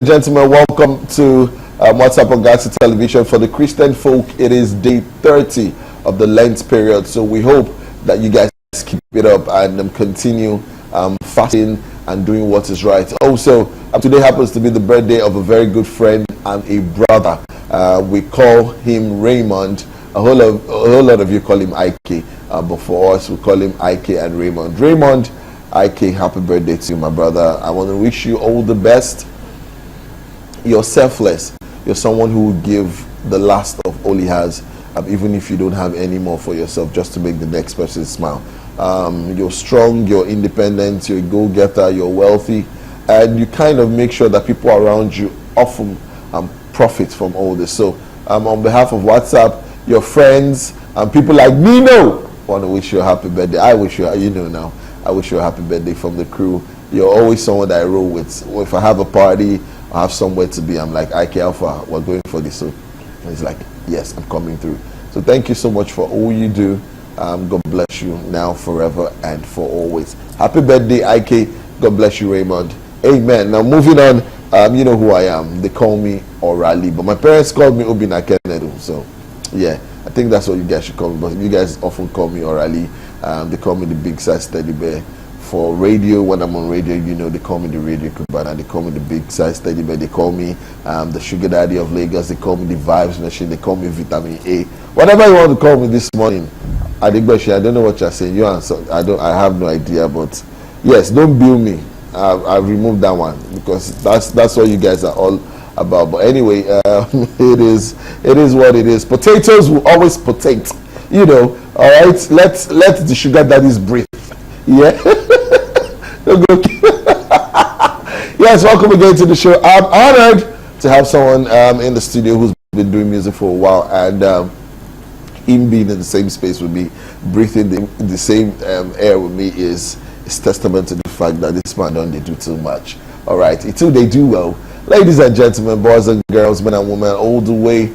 Gentlemen, welcome to WhatsApp on WHATZUP television. For the Christian folk, it is day 30 of the Lent period. So we hope that you guys keep it up and continue fasting and doing what is right. Also, today happens to be the birthday of a very good friend and a brother. We call him Raymond. A whole lot of you call him Ike, but for us, we call him Ike and Raymond. Raymond, Ike, happy birthday to you, my brother. I want to wish you all the best. You're selfless. You're someone who will give the last of all he has, even if you don't have any more for yourself, just to make the next person smile. You're strong, you're independent, you're a go-getter, you're wealthy, and you kind of make sure that people around you often profit from all this. So on behalf of WhatsApp, your friends, and people like me, want to wish you a happy birthday. I wish you, now, I wish you a happy birthday from the crew. You're always someone that I roll with. If I have a party, I have somewhere to be, I'm like, Ike Alpha, we're going for this. So he's like, yes, I'm coming through. So thank you so much for all you do. God bless you now, forever, and for always. Happy birthday, Ike. God bless you, Raymond. Amen. Now moving on, you know who I am. They call me Orali, but my parents called me Obina Kenedu. So yeah, I think that's what you guys should call me. But you guys often call me Orali. They call me the big size teddy bear. For radio, when I'm on radio, they call me the Radio Kubana. They call me the big size teddy bear. They call me the sugar daddy of Lagos. They call me the vibes machine. They call me vitamin A. Whatever you want to call me this morning, Adigbeshi, I don't know what you're saying. You answer. I have no idea. But yes, don't bill me. I've removed that one because that's what you guys are all about. But anyway, it is what it is. Potatoes will always potate. All right. Let the sugar daddies breathe. Yeah. Yes, welcome again to the show. I'm honored to have someone in the studio who's been doing music for a while, and him being in the same space with me, breathing the same air with me is testament to the fact that this man don't do too much. All right, they do well. Ladies and gentlemen, boys and girls, men and women, all the way,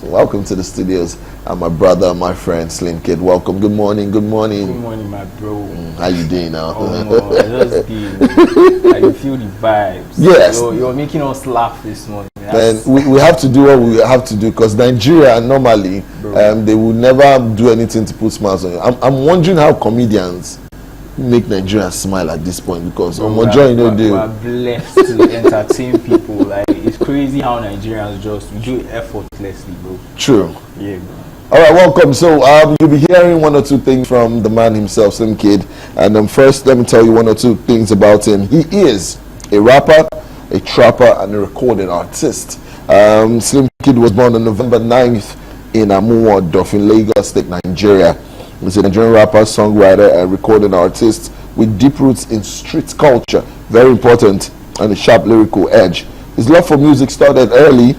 welcome to the studios. I'm my brother, my friend, Slimkidd. Welcome. Good morning. Good morning. Good morning, my bro. How you doing now? I just I feel the vibes. Yes. You're making us laugh this morning. And we have to do what we have to do, because Nigeria normally they will never do anything to put smiles on you. I'm wondering how comedians make Nigerians smile at this point, because we are blessed to entertain people. Like, it's crazy how Nigerians just do it effortlessly, bro. True. Yeah, bro. All right, welcome. So you'll be hearing one or two things from the man himself, Slimkidd. And first, let me tell you one or two things about him. He is a rapper, a trapper, and a recording artist. Slimkidd was born on November 9th in Amuwo, in Lagos State, Nigeria. He's a Nigerian rapper, songwriter, and recording artist with deep roots in street culture, very important, and a sharp lyrical edge. His love for music started early,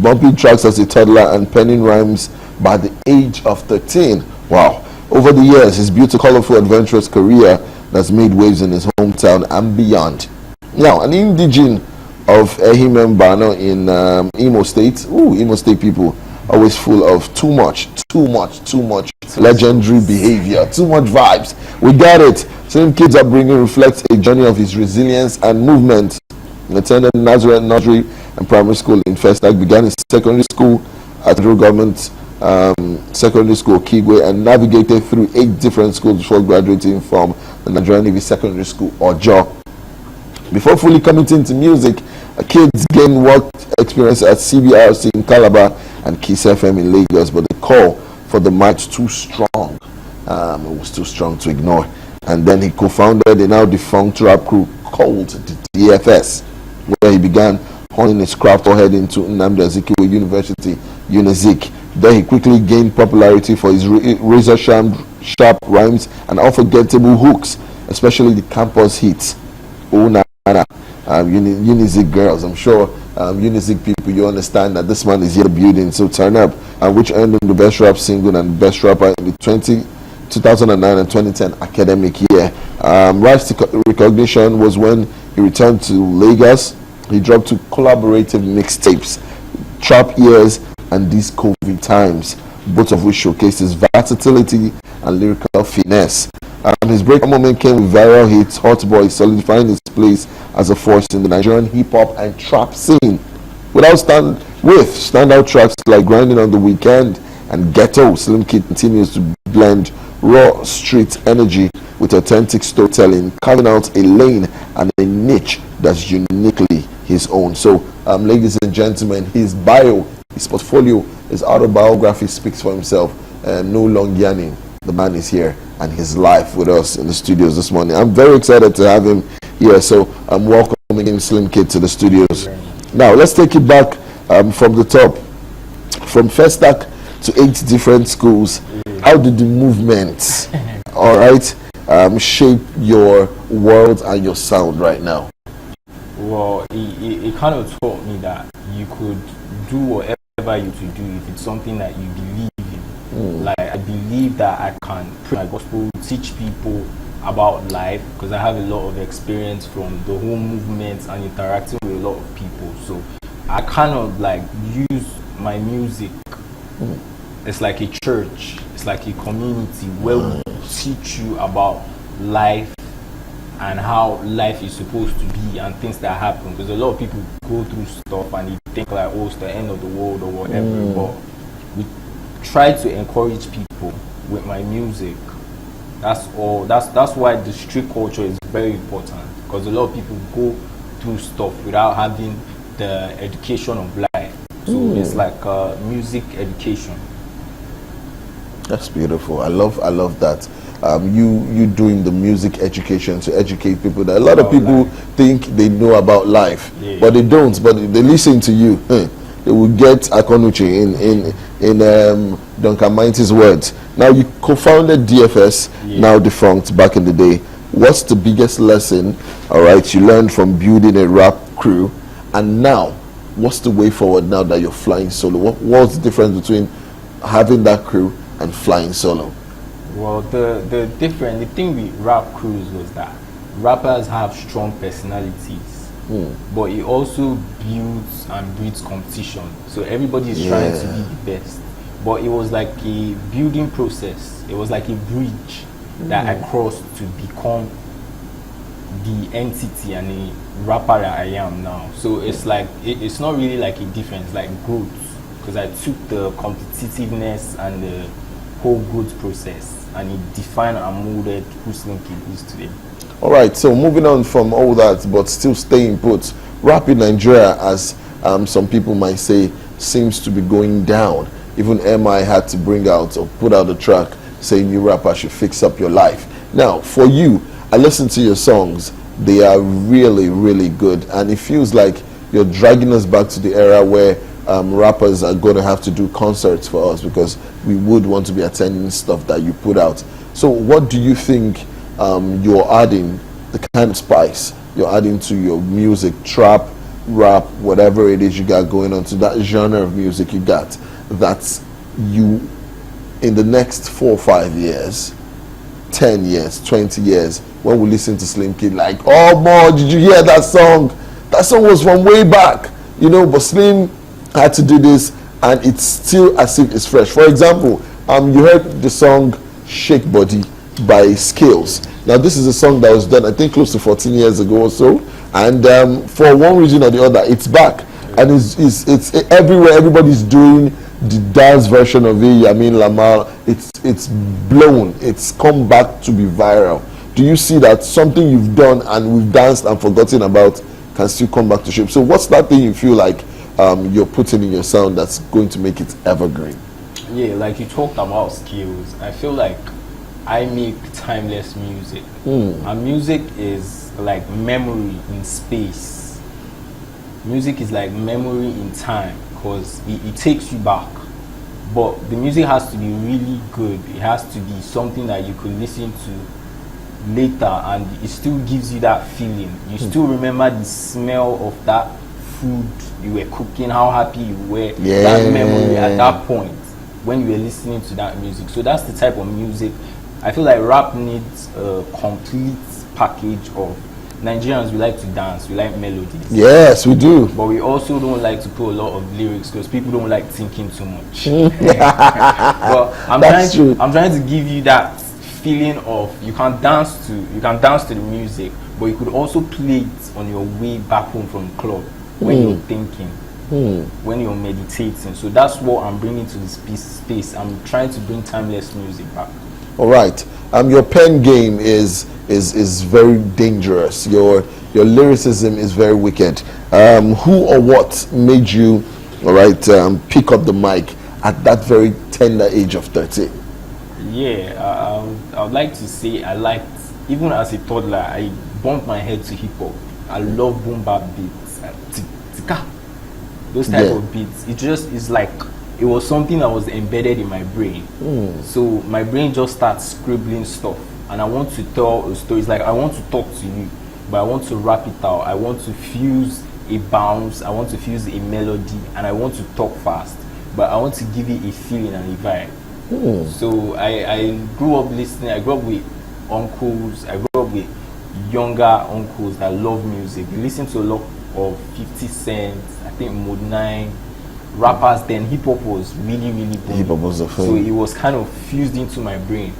bumping tracks as a toddler and penning rhymes by the age of 13. Wow. Over the years, he's built a colorful, adventurous career that's made waves in his hometown and beyond. Now, an indigene of Ehimembano in Imo State. Imo State people, always full of too much legendary behavior, too much vibes. We got it. Slimkidd's upbringing reflects a journey of his resilience and movement. He attended Nazareth Nursery and Primary School in Festac, began his secondary school at the government secondary school Kigwe, and navigated through 8 different schools before graduating from the Nigerian Navy Secondary School, Ojo. Before fully committing to music, kids gained work experience at CBRC in Calabar and Kiss FM in Lagos, but the call for the mic was too strong. It was too strong to ignore. And then he co-founded a now defunct rap crew called the DFS, where he began honing his craft or head into Nnamdi Azikiwe University, UNIZIK. There he quickly gained popularity for his razor-sharp rhymes and unforgettable hooks, especially the campus hits. Oh, Nana, UNIZIK girls. I'm sure UNIZIK people, you understand that this man is here building, so turn up. Which earned him the best rap single and best rapper in the 2009 and 2010 academic year. Rise to recognition was when he returned to Lagos. He dropped 2 collaborative mixtapes, Trap Years and These COVID Times, both of which showcased his versatility and lyrical finesse. His breakout moment came with viral hits, Hot Boy, solidifying his place as a force in the Nigerian hip-hop and trap scene. Standout tracks like Grinding on the Weekend and Ghetto, Slimkidd continues to blend raw street energy with authentic storytelling, carving out a lane and a niche that's uniquely his own. So, ladies and gentlemen, his bio, his portfolio, his autobiography speaks for himself. No long yarning. The man is here and his life with us in the studios this morning. I'm very excited to have him here. So I'm welcoming him, Slimkidd, to the studios. Now let's take it back from the top, from first act to 8 different schools. How did the movement, all right, shape your world and your sound right now? Well, it kind of taught me that you could do whatever you could do if it's something that you believe in. Like, I believe that I can preach my gospel, teach people about life, because I have a lot of experience from the whole movement and interacting with a lot of people. So I kind of like use my music. It's like a church, it's like a community where we teach you about life and how life is supposed to be and things that happen, because a lot of people go through stuff and they think like, oh, it's the end of the world or whatever. But we try to encourage people with my music. That's all. That's why the street culture is very important, because a lot of people go through stuff without having the education of life. So it's like music education. That's beautiful. I love that. You doing the music education to educate people. That a lot of people think they know about life, but they don't. But they listen to you. They will get Akonuche in Duncan Mighty's words. Now you co-founded DFS, now defunct, back in the day. What's the biggest lesson, all right, you learned from building a rap crew, and now what's the way forward now that you're flying solo? What's the difference between having that crew and flying solo? Well, the thing with rap crews was that rappers have strong personalities, but it also builds and breeds competition. So everybody is trying to be the best. But it was like a building process. It was like a bridge that I crossed to become the entity and the rapper that I am now. So it's like it's not really like a difference, like growth, because I took the competitiveness and the whole growth process and it defined and molded who Slimkidd is today. All right, so moving on from all that, but still staying put, rap in Nigeria, as some people might say, seems to be going down. Even MI had to bring out or put out a track saying you rapper should fix up your life. Now, for you, I listen to your songs. They are really, really good. And it feels like you're dragging us back to the era where rappers are going to have to do concerts for us, because we would want to be attending stuff that you put out. So what do you think you're adding, the kind of spice you're adding to your music, trap, rap, whatever it is you got going on, to that genre of music you got, that you, in the next 4 or 5 years, 10 years, 20 years, when we listen to Slimkidd, like, oh boy, did you hear that song? That song was from way back, you know, but Slim had to do this and it's still as if it's fresh. For example, you heard the song Shake Body by Skills. Now this is a song that was done, I think, close to 14 years ago or so, and for one reason or the other, it's back, and it's everywhere. Everybody's doing the dance version of it. I mean, Lamar, it's blown. It's come back to be viral. Do you see that something you've done and we've danced and forgotten about can still come back to shape? So what's that thing you feel like you're putting in your sound that's going to make it evergreen? Yeah, like you talked about skills. I feel like I make timeless music. And music is like memory in space. Music is like memory in time, because it takes you back. But the music has to be really good. It has to be something that you could listen to later and it still gives you that feeling. You still remember the smell of that food you were cooking, how happy you were, that memory at that point when you were listening to that music. So that's the type of music. I feel like rap needs a complete package of. Nigerians, we like to dance, we like melodies. Yes, we do. But we also don't like to put a lot of lyrics, because people don't like thinking too much. But I'm trying to give you that feeling of you can dance to the music, but you could also play it on your way back home from the club when you're thinking, when you're meditating. So that's what I'm bringing to this space. I'm trying to bring timeless music back. All right. Your pen game is very dangerous. Your lyricism is very wicked. Who or what made you, all right, pick up the mic at that very tender age of 30? Yeah, I would like to say I liked, even as a toddler, I bumped my head to hip hop. I love boom bap beats, those type of beats. It's like it was something that was embedded in my brain. So my brain just starts scribbling stuff, and I want to tell a story. It's like I want to talk to you, but I want to rap it out. I want to fuse a bounce, I want to fuse a melody, and I want to talk fast, but I want to give it a feeling and a vibe. So I grew up listening. I grew up with uncles. I grew up with younger uncles that love music. We listened to a lot of 50 Cent, I think Mode 9, rappers. Then hip hop was really booming. Hip hop was the thing. So it was kind of fused into my brain.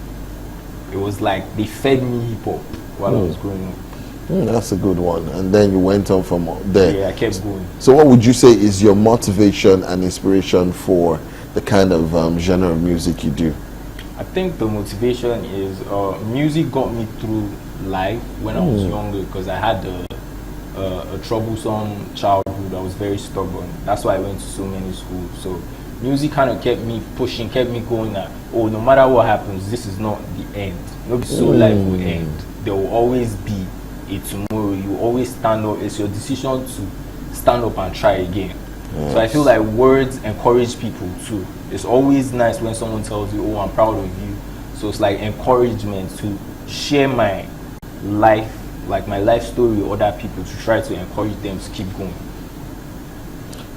It was like they fed me hip hop while I was growing up. That's a good one. And then you went on from there. Yeah, I kept going. So what would you say is your motivation and inspiration for the kind of genre of music you do? I think the motivation is music got me through life when I was younger, because I had a troublesome childhood. I was very stubborn. That's why I went to so many schools. So music kind of kept me pushing, kept me going that, no matter what happens, this is not the end. No, so life will end. There will always be a tomorrow. You always stand up. It's your decision to stand up and try again. Yes. So I feel like words encourage people too. It's always nice when someone tells you, I'm proud of you. So it's like encouragement to share my life, like my life story with other people, to try to encourage them to keep going.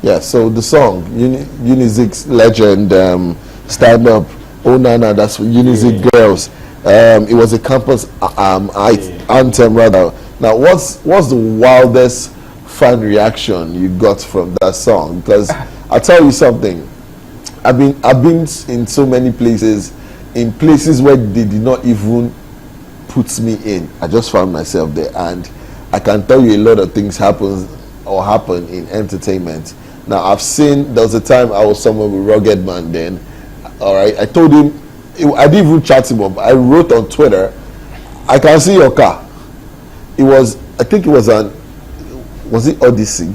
Yeah, so the song, Unizig's legend, Stand Up, Oh Nana, that's Unizig Girls. It was a campus anthem rather. Now, what's the wildest fan reaction you got from that song? Because I'll tell you something, I've been in so many places, in places where they did not even put me in. I just found myself there, and I can tell you a lot of things happen in entertainment. Now, I've seen, there was a time I was somewhere with Rugged Man then, all right, I told him, I didn't even chat him up, I wrote on Twitter, I can see your car. It was, I think it was was it Odyssey?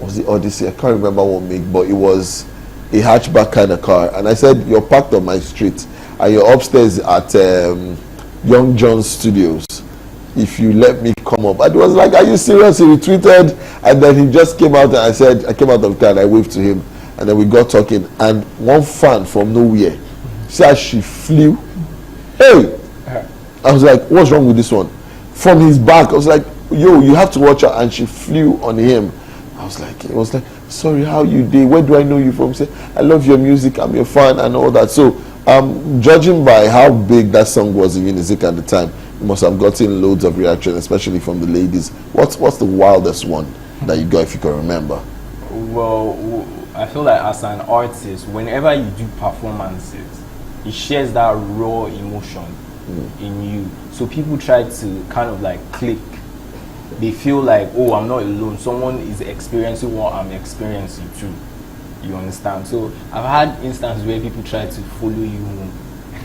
Was it Odyssey? I can't remember what make, but it was a hatchback kind of car. And I said, you're parked on my street, and you're upstairs at Young John's Studios. If you let me come up. And it was like, are you serious? He retweeted, and then he just came out, and I said, I came out of the car and I waved to him, and then we got talking, and one fan from nowhere, see how she flew. Hey! I was like, what's wrong with this one? From his back, I was like, yo, you have to watch her, and she flew on him. I was like, sorry, how you did? Where do I know you from? Say, I love your music, I'm your fan, and all that. So, judging by how big that song was in Unizik at the time, you must have gotten loads of reaction, especially from the ladies. What's the wildest one that you got, if you can remember? Well, I feel like as an artist, whenever you do performances, it shares that raw emotion in you. So people try to kind of like click. They feel like, I'm not alone. Someone is experiencing what I'm experiencing too. You understand? So I've had instances where people try to follow you home.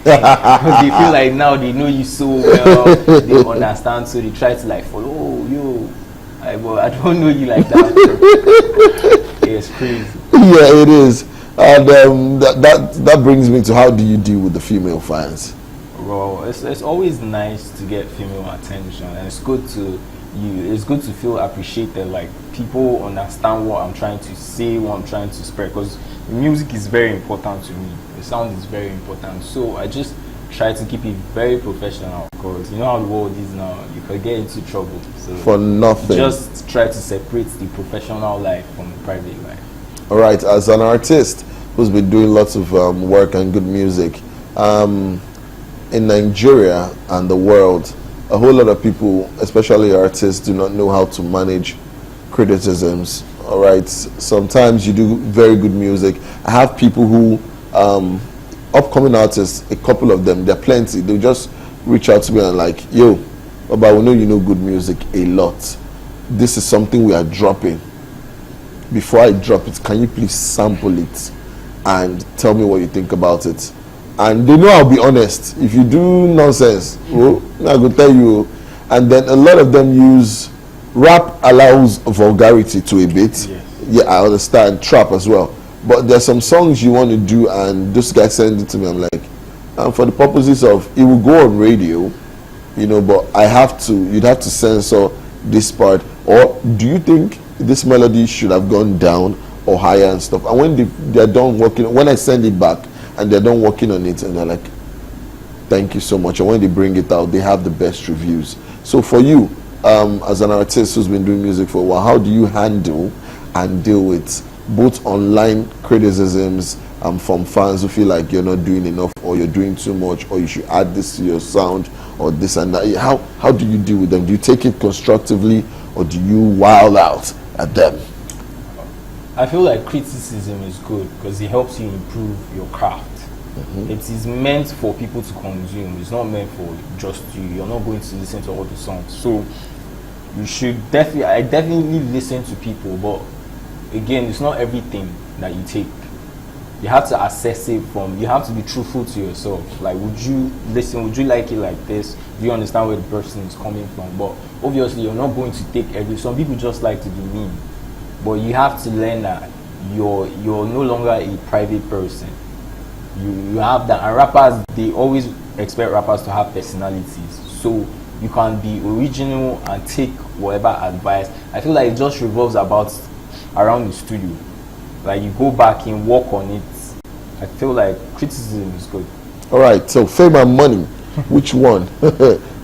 Because they feel like now they know you so well, they understand, so they try to like follow you. I don't know you like that. It's crazy. Yeah, it is. And that brings me to, how do you deal with the female fans? Well, it's always nice to get female attention, and it's good to feel appreciated. Like, people understand what I'm trying to say, what I'm trying to spread, because music is very important to me. The sound is very important. So I just try to keep it very professional, because you know how the world is now, you could get into trouble. So for nothing. Just try to separate the professional life from the private life. All right, as an artist who's been doing lots of work and good music, in Nigeria and the world, a whole lot of people, especially artists, do not know how to manage criticisms. All right, sometimes you do very good music. I have people who upcoming artists, a couple of them, there are plenty, they just reach out to me and like, yo, Baba, we know you know good music a lot. This is something we are dropping. Before I drop it, can you please sample it and tell me what you think about it? And they know I'll be honest. If you do nonsense, oh, I will tell you. And then a lot of them use rap allows vulgarity to a bit. Yes. Yeah, I understand trap as well. But there's some songs you want to do, and those guys send it to me. I'm like, for the purposes of it will go on radio, you know, but you'd have to censor this part. Or do you think this melody should have gone down or higher and stuff? And when they're done working, when I send it back and they're done working on it, and they're like, thank you so much. And when they bring it out, they have the best reviews. So for you, as an artist who's been doing music for a while, how do you handle and deal with both online criticisms from fans who feel like you're not doing enough, or you're doing too much, or you should add this to your sound, or this and that? How do you deal with them? Do you take it constructively, or do you wild out at them? I feel like criticism is good because it helps you improve your craft. It is meant for people to consume. It's not meant for just you. You're not going to listen to all the songs. So you should I definitely listen to people, but again, it's not everything that you take. You have to assess it you have to be truthful to yourself. Like, would you listen? Would you like it like this? Do you understand where the person is coming from? But obviously, you're not going to take some people just like to be mean. But you have to learn that you're no longer a private person. You have that. And rappers, they always expect rappers to have personalities. So you can be original and take whatever advice. I feel like it just revolves around the studio. Like, you go back and work on it. I feel like criticism is good. All right, so fame and money, which one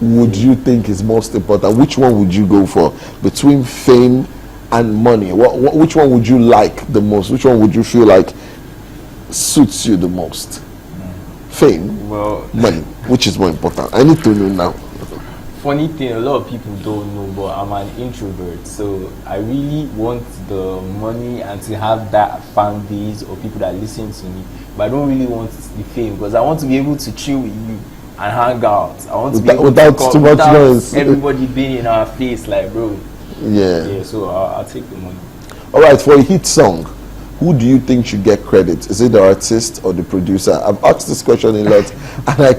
would you think is most important? Which one would you go for between fame and money? Which one would you like the most? Which one would you feel like suits you the most? Fame, money, which is more important? I need to know now. Funny thing, a lot of people don't know, but I'm an introvert, so I really want the money and to have that fan base or people that listen to me, but I don't really want the fame because I want to be able to chill with you and hang out. I want to be able without to too much noise. Everybody being in our face, like, bro. Yeah. So I'll take the money. All right, for a hit song, who do you think should get credit? Is it the artist or the producer? I've asked this question a lot, and I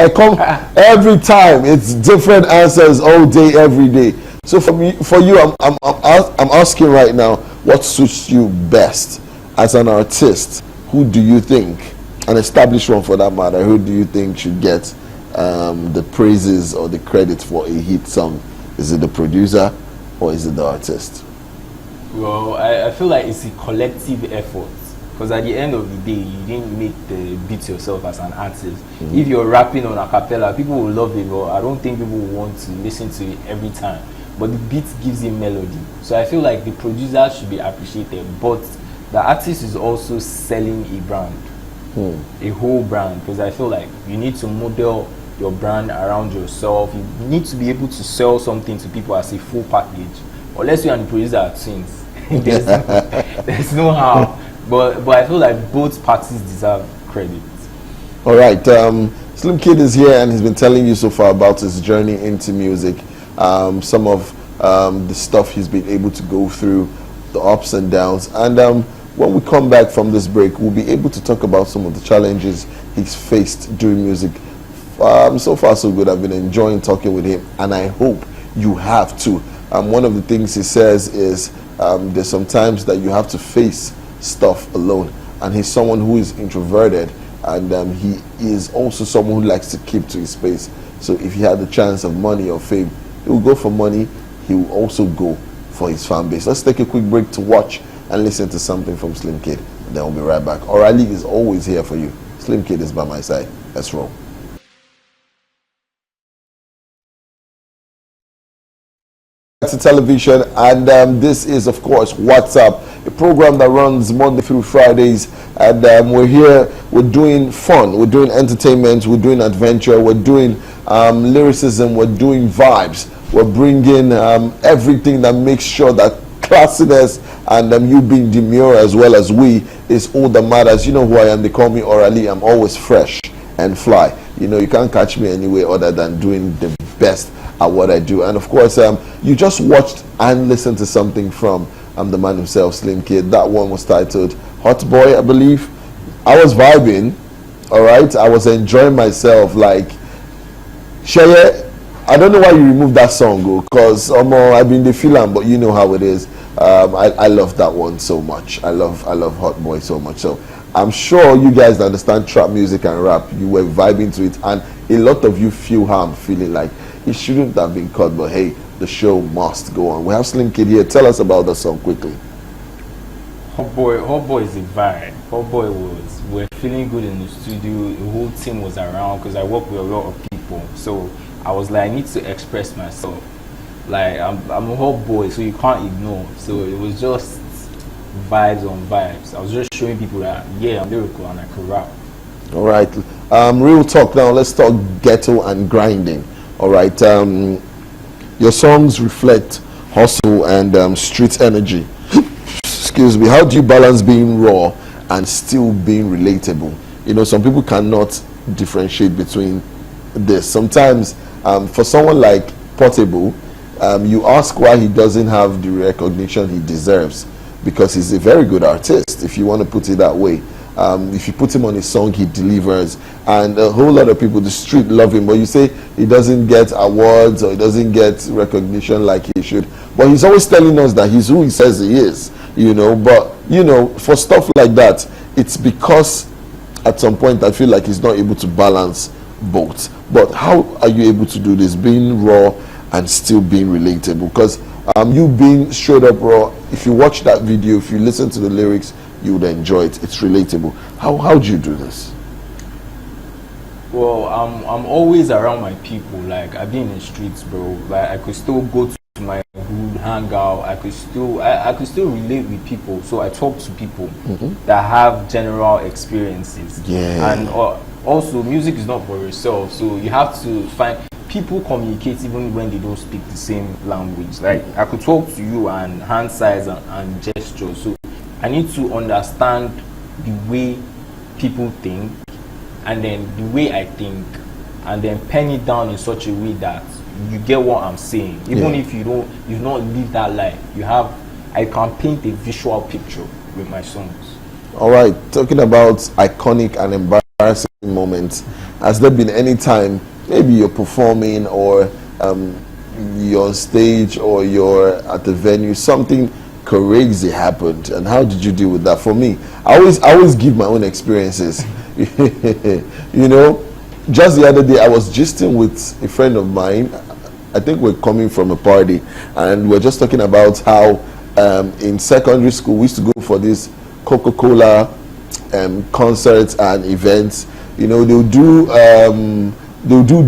come every time. It's different answers all day, every day. So for you, I'm asking right now, what suits you best as an artist? Who do you think, an established one for that matter, who do you think should get the praises or the credit for a hit song? Is it the producer or is it the artist? Well, I feel like it's a collective effort, because at the end of the day, you didn't make the beat yourself as an artist. If you're rapping on a cappella, people will love it, but I don't think people will want to listen to it every time. But the beat gives it melody. So I feel like the producer should be appreciated, but the artist is also selling a brand, a whole brand, because I feel like you need to model your brand around yourself. You need to be able to sell something to people as a full package. Unless you and the producer are twins, there's no how. But I feel like both parties deserve credit. All right, Slimkidd is here and he's been telling you so far about his journey into music, some of the stuff he's been able to go through, the ups and downs. And when we come back from this break, we'll be able to talk about some of the challenges he's faced doing music. So far so good. I've been enjoying talking with him, and I hope you have too. One of the things he says is there's sometimes that you have to face stuff alone, and he's someone who is introverted, and he is also someone who likes to keep to his space. So if he had the chance of money or fame, he will go for money. He will also go for his fan base. Let's take a quick break to watch and listen to something from Slimkidd, and then we'll be right back. O'Reilly is always here for you. Slimkidd is by my side. Let's roll. To television, and this is of course WhatsApp, a program that runs Monday through Fridays, and we're here, we're doing fun, we're doing entertainment, we're doing adventure, we're doing lyricism, we're doing vibes, we're bringing everything that makes sure that classiness and you being demure as well as we is all that matters. You know who I am. They call me Orally. I'm always fresh and fly. You know, you can't catch me anywhere other than doing the best at what I do. And of course, you just watched and listened to something from the man himself, Slimkidd. That one was titled Hot Boy, I believe. I was vibing, all right. I was enjoying myself. Like, Sheye, I don't know why you removed that song, because I've been the feeling, but you know how it is. I love that one so much. I love Hot Boy so much. So I'm sure you guys that understand trap music and rap, you were vibing to it, and a lot of you feel how I'm feeling. Like, it shouldn't have been cut, but hey, the show must go on. We have Slimkidd here. Tell us about the song quickly. Hot Boy is a vibe. Hot Boy we're feeling good in the studio. The whole team was around because I work with a lot of people. So I was like, I need to express myself. Like, I'm a hot boy, so you can't ignore. So it was just vibes on vibes. I was just showing people that, yeah, I'm lyrical and I can rap. All right. Real talk now. Let's talk ghetto and grinding. All right. Your songs reflect hustle and street energy. Excuse me. How do you balance being raw and still being relatable? You know, some people cannot differentiate between this. Sometimes, for someone like Portable, you ask why he doesn't have the recognition he deserves, because he's a very good artist, if you want to put it that way. If you put him on a song, he delivers, and a whole lot of people, the street, love him. But you say he doesn't get awards or he doesn't get recognition like he should. But he's always telling us that he's who he says he is, you know. But, you know, for stuff like that, it's because at some point I feel like he's not able to balance both. But how are you able to do this, being raw and still being relatable? Because you being straight up raw, if you watch that video, if you listen to the lyrics, you would enjoy it. It's relatable. How do you do this? Well, I'm always around my people. Like, I've been in the streets, bro. Like, I could still go to my hood, hang out. I could still relate with people. So I talk to people that have general experiences. Yeah. And also, music is not for yourself. So you have to find people communicate even when they don't speak the same language. Like, I could talk to you and hand size and gestures. So I need to understand the way people think, and then the way I think, and then pen it down in such a way that you get what I'm saying. Even if you not live that life, I can paint a visual picture with my songs. All right, talking about iconic and embarrassing moments, has there been any time maybe you're performing or you're on stage or you're at the venue, something crazy happened, and how did you deal with that? For me, I always give my own experiences. You know, just the other day I was gisting with a friend of mine. I think we're coming from a party, and we're just talking about how in secondary school we used to go for these Coca-Cola concerts and events. You know, they'll do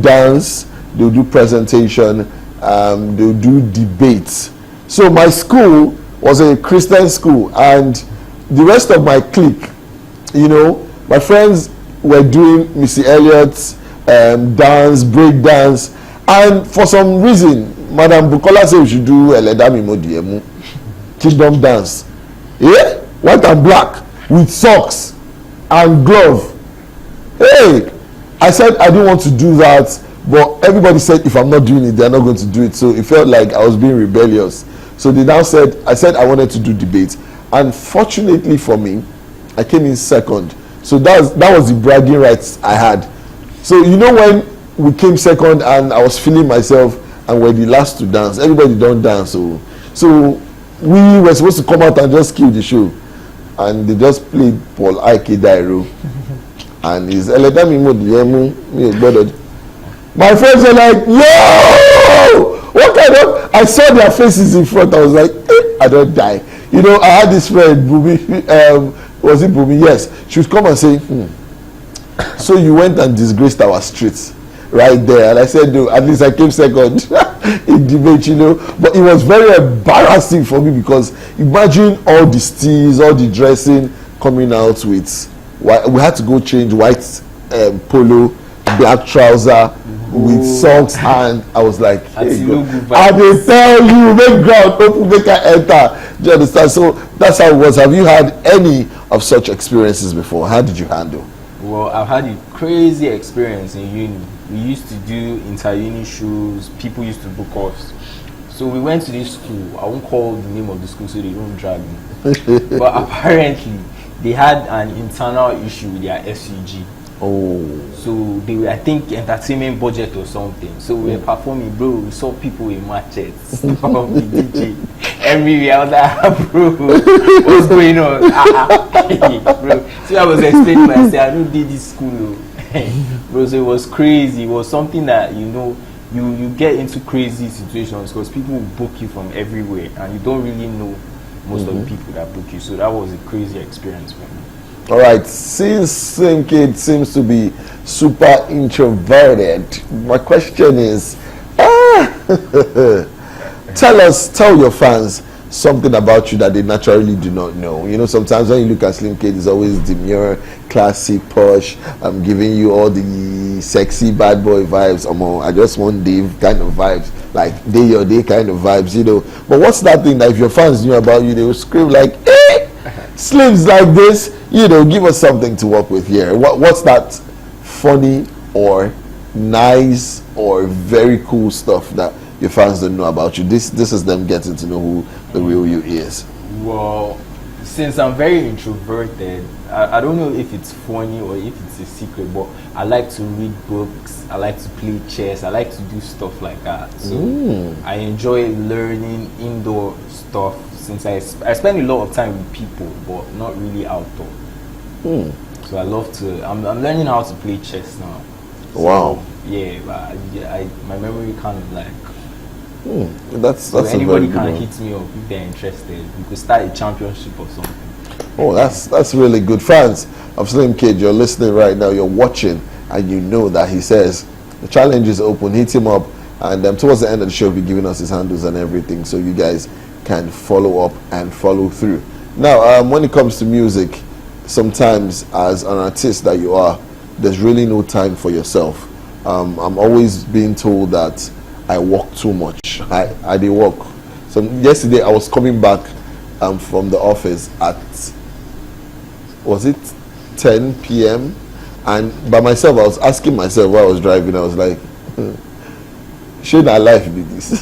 dance, they'll do presentation, they'll do debates. So my school was a Christian school, and the rest of my clique, you know, my friends were doing Missy Elliott's dance, break dance, and for some reason, Madam Bukola said we should do Eledami Modiemu, Kingdom dance. Yeah, white and black with socks and glove. Hey, I said I didn't want to do that, but everybody said if I'm not doing it, they're not going to do it. So it felt like I was being rebellious. So they now said, I said I wanted to do debate, and fortunately for me, I came in second. So that was the bragging rights I had. So you know, when we came second and I was feeling myself and we're the last to dance, everybody don't dance. So we were supposed to come out and just kill the show, and they just played Paul Ike Dairo and his Eledami Modiemu. My friends were like, yo, what kind of, I saw their faces in front. I was like, I don't die. You know, I had this friend, Bumi, was it Bumi? Yes. She would come and say, so you went and disgraced our streets right there. And I said, no, at least I came second in debate, you know. But it was very embarrassing for me, because imagine all the steals, all the dressing coming out with, we had to go change white polo, black trouser, with songs, and I was like, hey, no I will tell you, make ground open, make I enter. Do you understand? So that's how it was. Have you had any of such experiences before? How did you handle? Well, I've had a crazy experience in uni. We used to do inter-uni shows. People used to book us. So we went to this school. I won't call the name of the school so they don't drag me. But apparently, they had an internal issue with their SUG. Oh. So they were, I think, entertainment budget or something. So we were performing, bro. We saw people with machetes, the DJ, everywhere. I was like, bro, what's going on? Bro. So I was explaining myself. I don't did this school, bro. So it was crazy. It was something that you get into crazy situations because people will book you from everywhere, and you don't really know most of the people that book you. So that was a crazy experience for me. All right, since Slimkidd seems to be super introverted, my question is, tell your fans something about you that they naturally do not know. You know, sometimes when you look at Slimkidd, it's always demure, classy, posh. I'm giving you all the sexy bad boy vibes. I just want Dave kind of vibes, like day or day kind of vibes, you know. But what's that thing that if your fans knew about you, they would scream like, eh! Slims like this, you know, give us something to work with here. What's that funny or nice or very cool stuff that your fans don't know about you? This is them getting to know who the real you is. Well, since I'm very introverted, I don't know if it's funny or if it's a secret, but I like to read books, I like to play chess, I like to do stuff like that. So I enjoy learning indoor stuff since I spend a lot of time with people, but not really outdoor. So I love to, I'm learning how to play chess now. So, wow. Yeah, but my memory kind of like, that's so a anybody very can good hit me up if they're interested. We could start a championship or something. Oh, that's really good. Fans of Slimkidd, you're listening right now, you're watching, and you know that he says the challenge is open. Hit him up, and towards the end of the show, he'll be giving us his handles and everything, so you guys can follow up and follow through. Now, when it comes to music, sometimes as an artist that you are, there's really no time for yourself. I'm always being told that I work too much. I do work. So yesterday I was coming back from the office at, was it 10 p.m. and by myself I was asking myself while I was driving, I was like, should our life be this?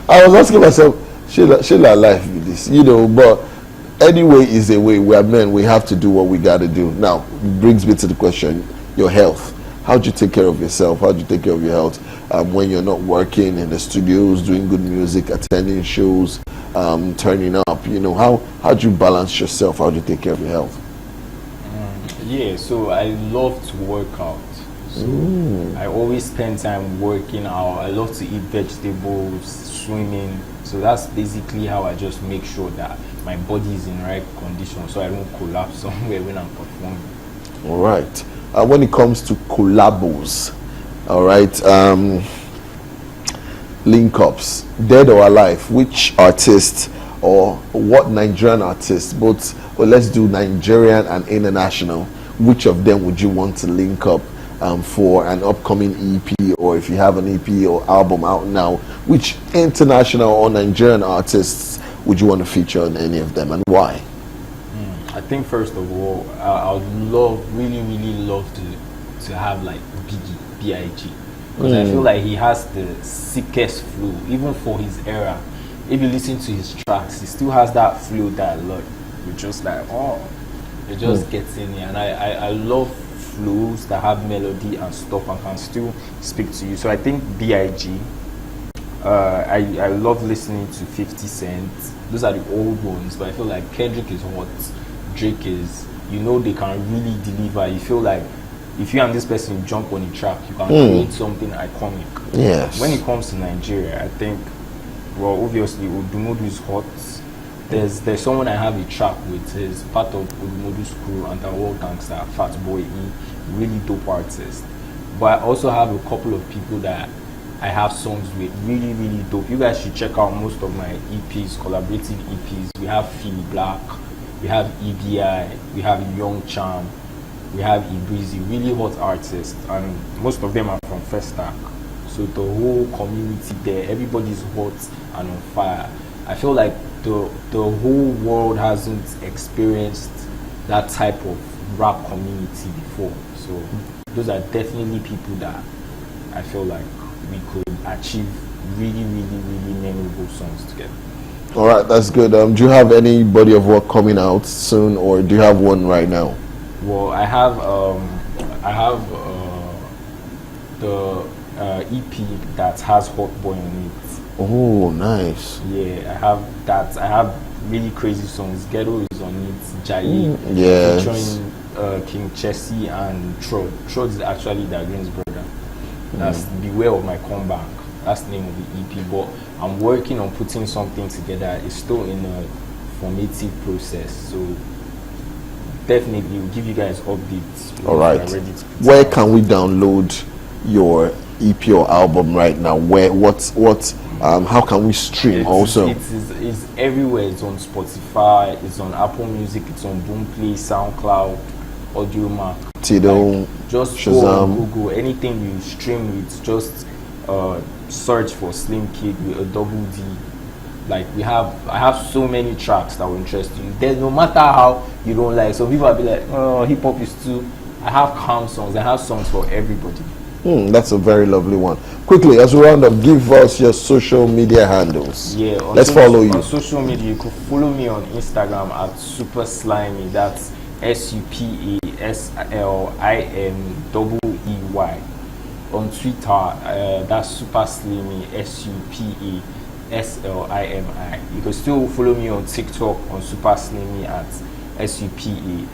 I was asking myself, should our life be this? You know, but anyway is a way. We are men, we have to do what we got to do. Now, it brings me to the question, your health. How do you take care of yourself? How do you take care of your health when you're not working in the studios, doing good music, attending shows, turning up? You know, how do you balance yourself? How do you take care of your health? Yeah, so I love to work out. So I always spend time working out. I love to eat vegetables, swimming. So that's basically how I just make sure that my body is in right condition so I don't collapse somewhere when I'm performing. All right. When it comes to collabos, all right, link-ups, dead or alive, which artist or what Nigerian artists, both, well, let's do Nigerian and international, which of them would you want to link up for an upcoming EP, or if you have an EP or album out now, which international or Nigerian artists would you want to feature on any of them, and why? I think first of all, I would really love to have like Biggie, B.I.G. Because I feel like he has the sickest flow, even for his era. If you listen to his tracks, he still has that flow that I love. You're just like, it just gets in here. And I love flows that have melody and stuff and can still speak to you. So I think B.I.G. I love listening to 50 Cent. Those are the old ones, but I feel like Kendrick is hot. Drake is, you know, they can really deliver. You feel like if you and this person jump on a track, you can create something iconic. Yes. When it comes to Nigeria, I think, well, obviously Odumodu is hot. There's someone I have a track with. He's part of Odumodu's crew, and World Gangster, Fat Boy E, really dope artist. But I also have a couple of people that I have songs with, really dope. You guys should check out most of my EPs, collaborative EPs. We have Philly Black, we have EBI, we have Young Charm, we have Ibreezy, really hot artists, and most of them are from Festac. So the whole community there, everybody's hot and on fire. I feel like the whole world hasn't experienced that type of rap community before. So those are definitely people that I feel like we could achieve really, really, really memorable songs together. All right, that's good. Do you have any body of work coming out soon, or do you have one right now? Well, I have the EP that has Hot Boy on it. Oh, nice. Yeah, I have that. I have really crazy songs. Ghetto is on it. Jai, yes. featuring King Chessy and Trod. Trod is actually the Green's brother. That's Beware of My Comeback. That's the name of the EP. But I'm working on putting something together. It's still in a formative process. So definitely we'll give you guys updates. All right. Where can we download your EP or album right now? How can we stream also? It's everywhere. It's on Spotify, it's on Apple Music, it's on Boomplay, SoundCloud, Audiomack. Tidal, just Shazam. go on Google. Anything you stream with, just search for Slimkidd with a double D. Like I have so many tracks that will interest you. There's no matter how you don't like. So people will be like, oh, hip hop is too. I have calm songs. I have songs for everybody. That's a very lovely one. Quickly, as we round up, give us your social media handles. Yeah, let's follow you. On social media, you could follow me on Instagram at Super Slimy. That's SuperSlimey. On Twitter, that's Super Slimy, SuperSlimi. You can still follow me on TikTok on Super Slimy at SuperSlimi.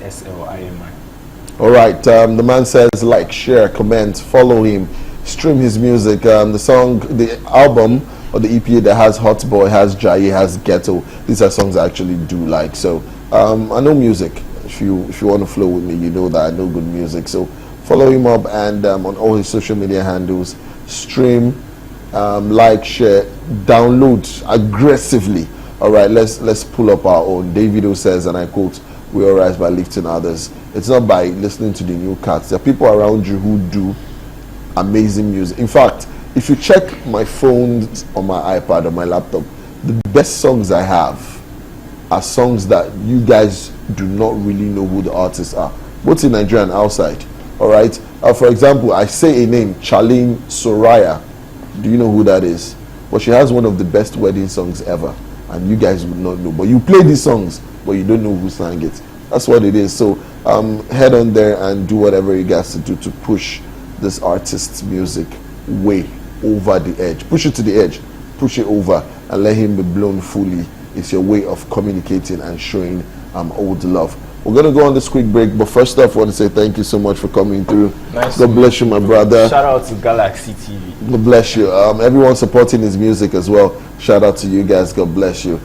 All right, the man says like, share, comment, follow him, stream his music. The song, the album or the EP that has Hot Boy, has Jai, has Ghetto. These are songs I actually do like. So I know music. If you want to flow with me, you know that I know good music. So follow him up and on all his social media handles, stream, like, share, download aggressively. All right, let's pull up our own. Davido says, and I quote, "We all rise by lifting others." It's not by listening to the new cats. There are people around you who do amazing music. In fact, if you check my phone on my iPad or my laptop, the best songs I have are songs that you guys do not really know who the artists are, both in Nigeria and outside. All right. For example, I say a name, Charlene Soraya. Do you know who that is? Well, she has one of the best wedding songs ever, and you guys would not know. But you play these songs, but you don't know who sang it. That's what it is. So head on there and do whatever you guys to do to push this artist's music way over the edge. Push it to the edge, push it over, and let him be blown fully. It's your way of communicating and showing old love. We're going to go on this quick break, but first off, I want to say thank you so much for coming through. Nice. God bless you, my brother. Shout out to Galaxy TV. God bless you. Everyone supporting his music as well. Shout out to you guys. God bless you.